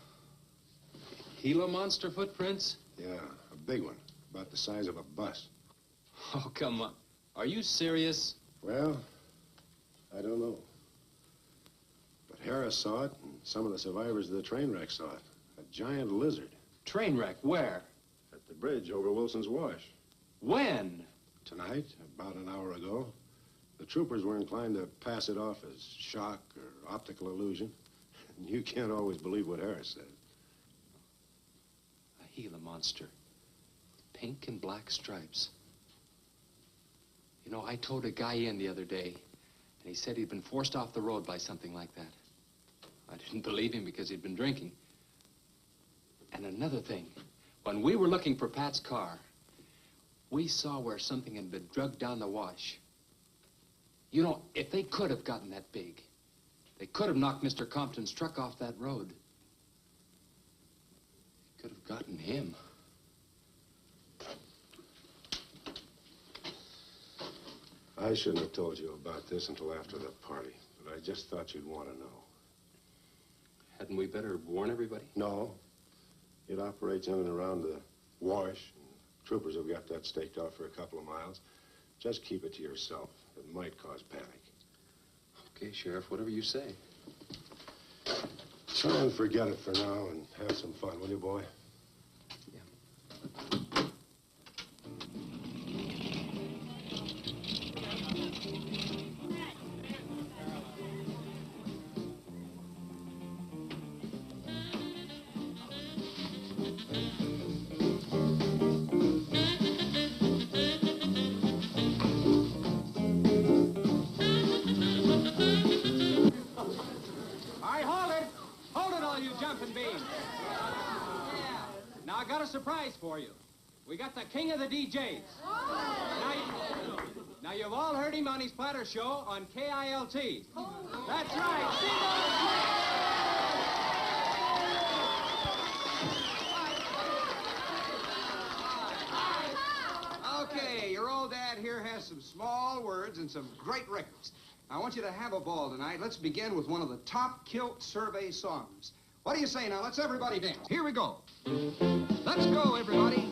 Gila monster footprints? Yeah, a big one, about the size of a bus. Oh, come on. Are you serious? Well, I don't know. But Harris saw it, and some of the survivors of the train wreck saw it. A giant lizard. Train wreck? Where? At the bridge over Wilson's Wash. When? Tonight, about an hour ago. The troopers were inclined to pass it off as shock or optical illusion. And you can't always believe what Harris said. A Gila monster. Pink and black stripes. You know, I towed a guy in the other day, and he said he'd been forced off the road by something like that. I didn't believe him because he'd been drinking. And another thing, when we were looking for Pat's car, we saw where something had been drugged down the wash. You know, if they could have gotten that big, they could have knocked Mr. Compton's truck off that road. They could have gotten him. I shouldn't have told you about this until after the party, but I just thought you'd want to know. Hadn't we better warn everybody? No. It operates in and around the wash. Troopers have got that staked out for a couple of miles. Just keep it to yourself. It might cause panic. Okay, Sheriff, whatever you say. Try and forget it for now and have some fun, will you, boy? Surprise for you. We got the king of the DJs. Now you've all heard him on his platter show on KILT. That's right. Okay, your old dad here has some small words and some great records. I want you to have a ball tonight. Let's begin with one of the top kilt survey songs. What do you say now? Let's everybody dance. Here we go. Let's go, everybody.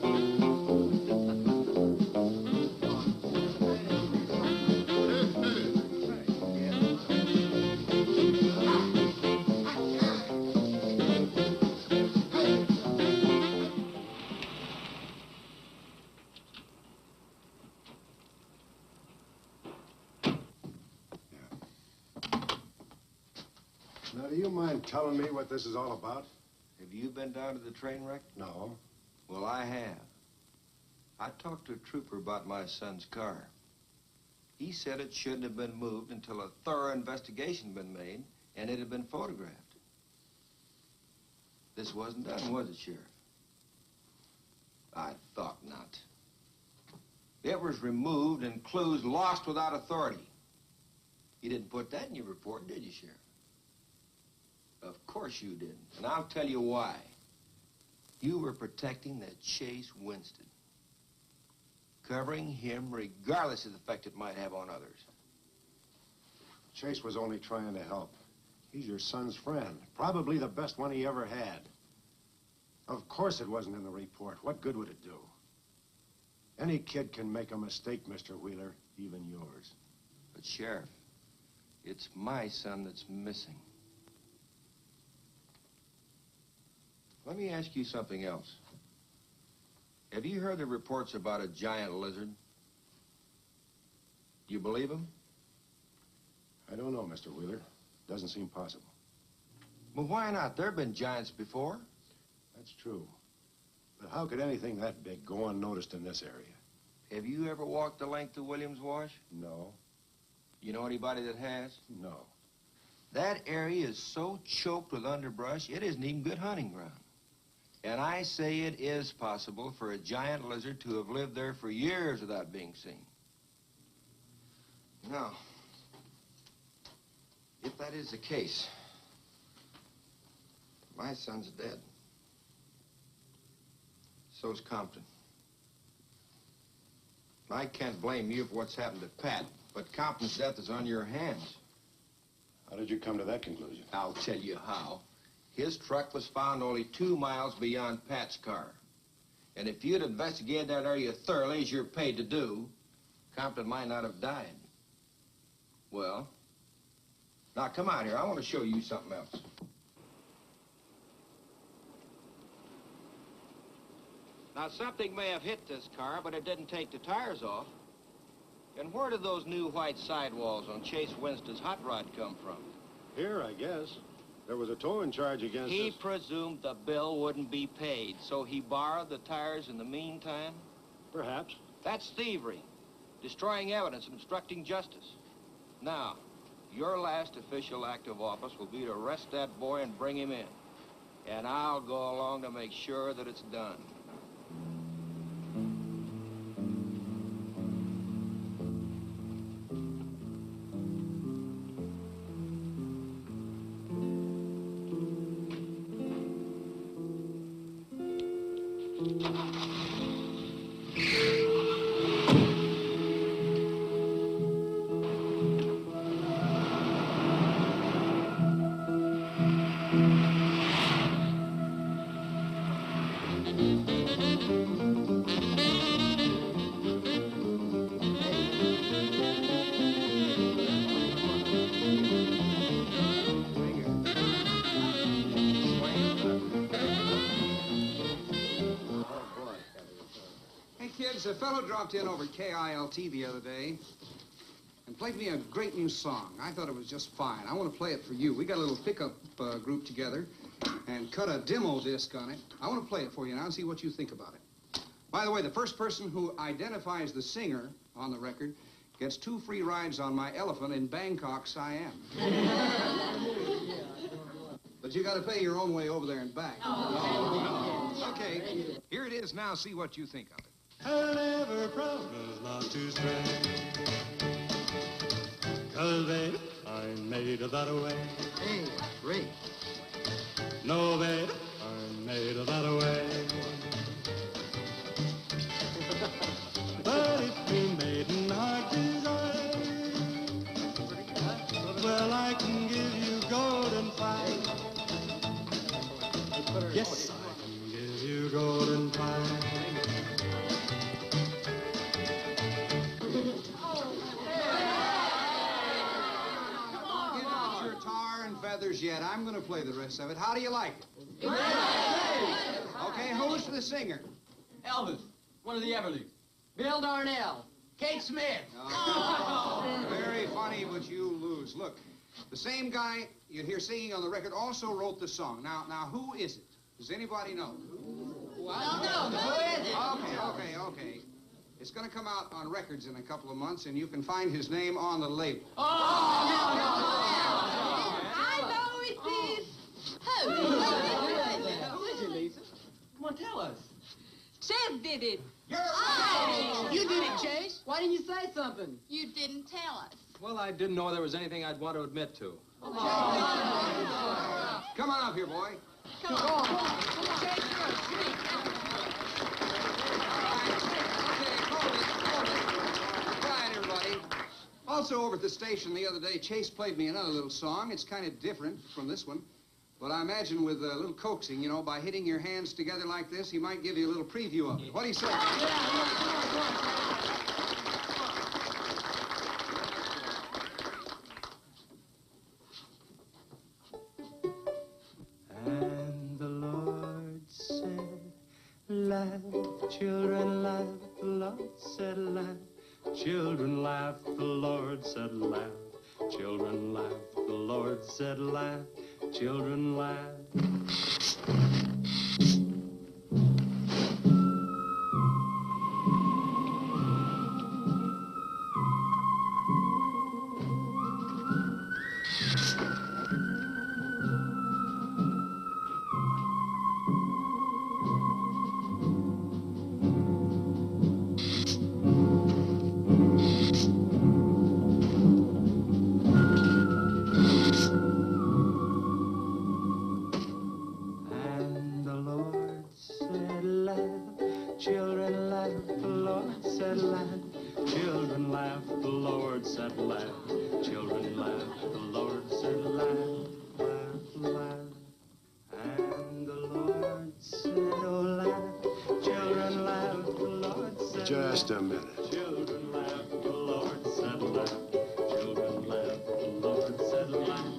Now, do you mind telling me what this is all about? Have you been down to the train wreck? No. Well, I have. I talked to a trooper about my son's car. He said it shouldn't have been moved until a thorough investigation had been made and it had been photographed. This wasn't done, was it, Sheriff? I thought not. It was removed and clues lost without authority. You didn't put that in your report, did you, Sheriff? Of course you didn't, and I'll tell you why. You were protecting that Chase Winstead, covering him regardless of the effect it might have on others. Chase was only trying to help. He's your son's friend, probably the best one he ever had. Of course it wasn't in the report. What good would it do? Any kid can make a mistake, Mr. Wheeler, even yours. But, Sheriff, it's my son that's missing. Let me ask you something else. Have you heard the reports about a giant lizard? You believe them? I don't know, Mr. Wheeler. Doesn't seem possible. Well, why not? There have been giants before. That's true. But how could anything that big go unnoticed in this area? Have you ever walked the length of Williams Wash? No. You know anybody that has? No. That area is so choked with underbrush, it isn't even good hunting ground. And I say it is possible for a giant lizard to have lived there for years without being seen. Now, if that is the case, my son's dead. So's Compton. I can't blame you for what's happened to Pat, but Compton's death is on your hands. How did you come to that conclusion? I'll tell you how. His truck was found only 2 miles beyond Pat's car. And if you'd investigated that area thoroughly, as you're paid to do, Compton might not have died. Well, Now, come out here. I want to show you something else. Now, something may have hit this car, but it didn't take the tires off. And where did those new white sidewalls on Chase Winstead's hot rod come from? Here, I guess. There was a towing charge against He us. presumed the bill wouldn't be paid, so he borrowed the tires in the meantime? Perhaps. That's thievery, destroying evidence, obstructing justice. Now, your last official act of office will be to arrest that boy and bring him in. And I'll go along to make sure that it's done. A fellow dropped in over at KILT the other day and played me a great new song. I thought it was just fine. I want to play it for you. We got a little pickup group together and cut a demo disc on it. I want to play it for you now and see what you think about it. By the way, the first person who identifies the singer on the record gets 2 free rides on my elephant in Bangkok, Siam. But you got to pay your own way over there and back. Oh. Okay, here it is now. See what you think of it. I'll never promise not to stray, 'cause baby, I'm made of that way. Hey, Ray. No, baby, I'm made of that way. But if you maiden heart desire, well, I can give you golden fire. Yes, I can give you golden fire. Yet. I'm going to play the rest of it. How do you like it? Okay, who's the singer? Elvis, one of the Everlys. Bill Darnell. Kate Smith. Oh, very funny, but you lose. Look, the same guy you hear singing on the record also wrote the song. Now, who is it? Does anybody know? Well, no. Who is it? Okay. It's going to come out on records in a couple of months, and you can find his name on the label. Who is it, Lisa? Come on, tell us. Chase did it. You did it, Chase. Why didn't you say something? You didn't tell us. Well, I didn't know there was anything I'd want to admit to. Come on up here, boy. Come on. Chase, Quiet, everybody. Also, over at the station the other day, Chase played me another little song. It's kind of different from this one. But I imagine with a little coaxing, you know, by hitting your hands together like this, he might give you a little preview of it. What do you say? And the Lord said, laugh, children, laugh. The Lord said, laugh. Children laugh. The Lord said, laugh. Children laugh. The Lord said, laugh. Children laugh. Just a minute. Children laugh, the Lord said laugh. Children laugh, the Lord said laugh.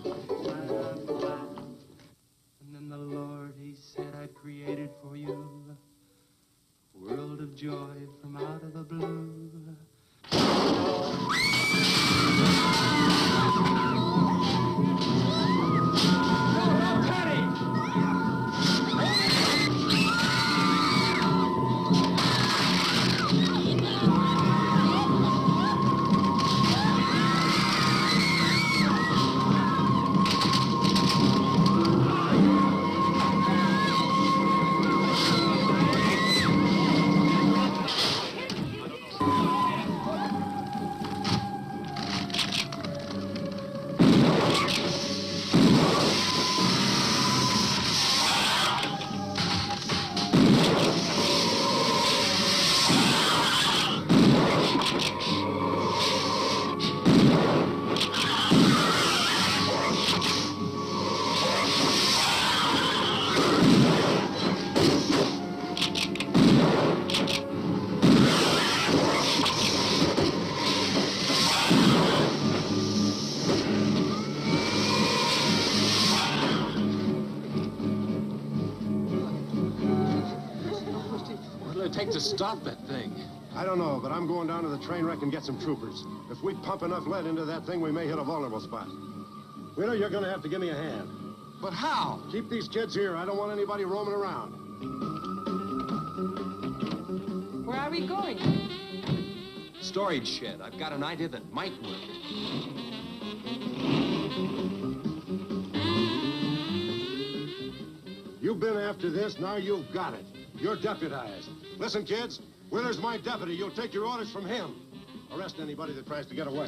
stop that thing? I don't know, but I'm going down to the train wreck and get some troopers. If we pump enough lead into that thing, we may hit a vulnerable spot. Wheeler, you're going to have to give me a hand. But how? Keep these kids here. I don't want anybody roaming around. Where are we going? Storage shed. I've got an idea that might work. You've been after this, now you've got it. You're deputized. Listen, kids, Wheeler's my deputy. You'll take your orders from him. Arrest anybody that tries to get away.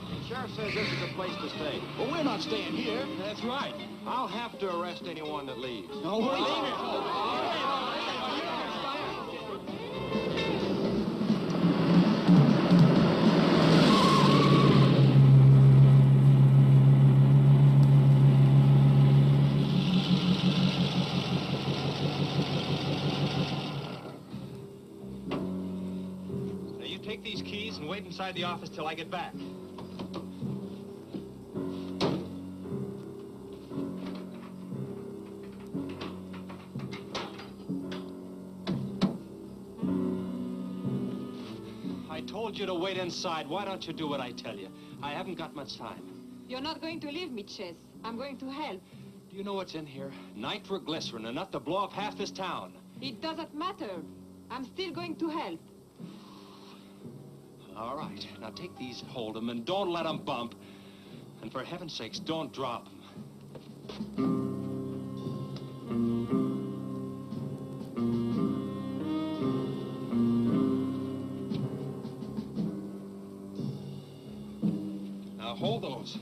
The sheriff says this is a place to stay. Well, we're not staying here. That's right. I'll have to arrest anyone that leaves. No, we're leaving. Now, you take these keys and wait inside the office till I get back. I told you to wait inside. Why don't you do what I tell you? I haven't got much time. You're not going to leave me, Chess. I'm going to help. Do you know what's in here? Nitroglycerin, enough to blow up half this town. It doesn't matter. I'm still going to help. All right. Now take these and hold them, and don't let them bump. And for heaven's sakes, don't drop them. Now hold those.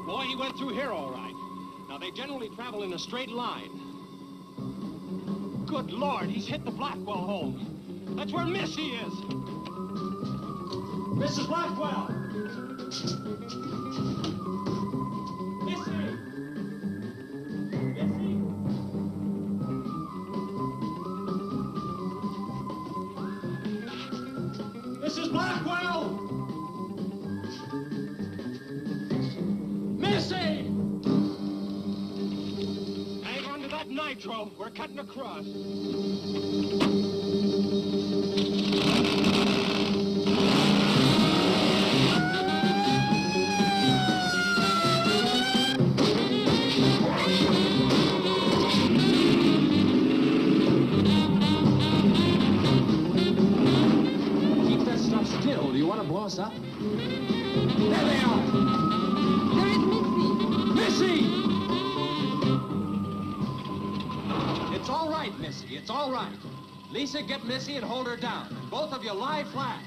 Boy, he went through here all right. Now, they generally travel in a straight line. Good Lord, he's hit the Blackwell home. That's where Missy is. Mrs. Blackwell! Missy! Missy! Mrs. Blackwell! Missy! Hang on to that nitro. We're cutting across. Keep that stuff still. Do you want to blow us up? There they are! There is Missy. Missy! It's all right, Missy. It's all right. Lisa, get Missy and hold her down. And both of you lie flat.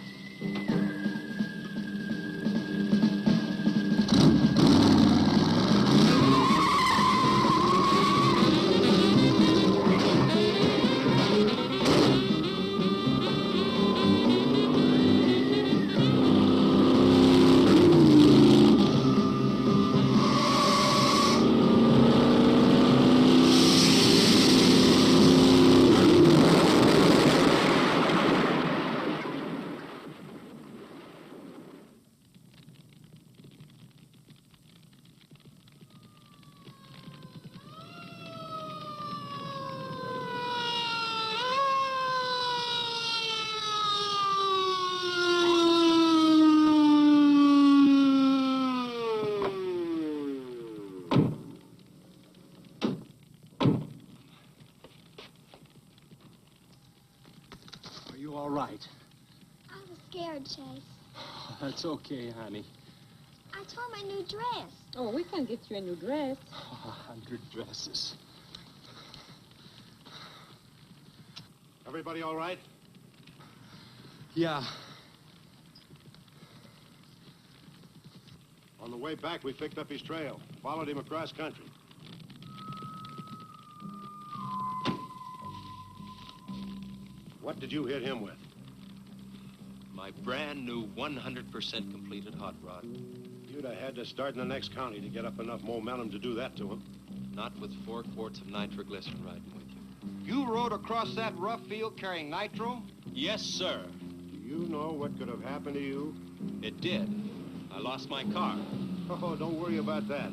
Are you all right? I was scared, Chase. That's okay, honey. I tore my new dress. Oh, we can get you a new dress. 100 dresses. Everybody all right? Yeah. On the way back, we picked up his trail. Followed him across country. What did you hit him with? My brand new 100% completed hot rod. You'd have had to start in the next county to get up enough momentum to do that to him. Not with 4 quarts of nitroglycerin riding with you. You rode across that rough field carrying nitro? Yes, sir. Do you know what could have happened to you? It did. I lost my car. Oh, don't worry about that.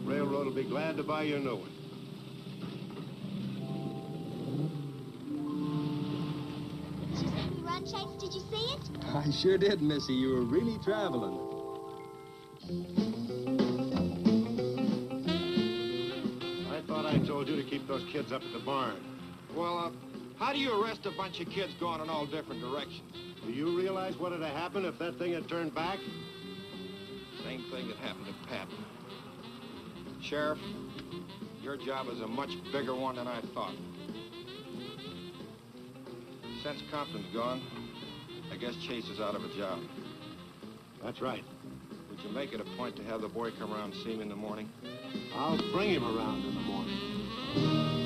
Railroad will be glad to buy you a new one. Did you see me run, Chase? Did you see it? I sure did, Missy. You were really traveling. I thought I told you to keep those kids up at the barn. Well, how do you arrest a bunch of kids going in all different directions? Do you realize what would have happened if that thing had turned back? Same thing that happened to Pat. Sheriff, your job is a much bigger one than I thought. Since Compton's gone, I guess Chase is out of a job. That's right. Would you make it a point to have the boy come around and see me in the morning? I'll bring him around in the morning.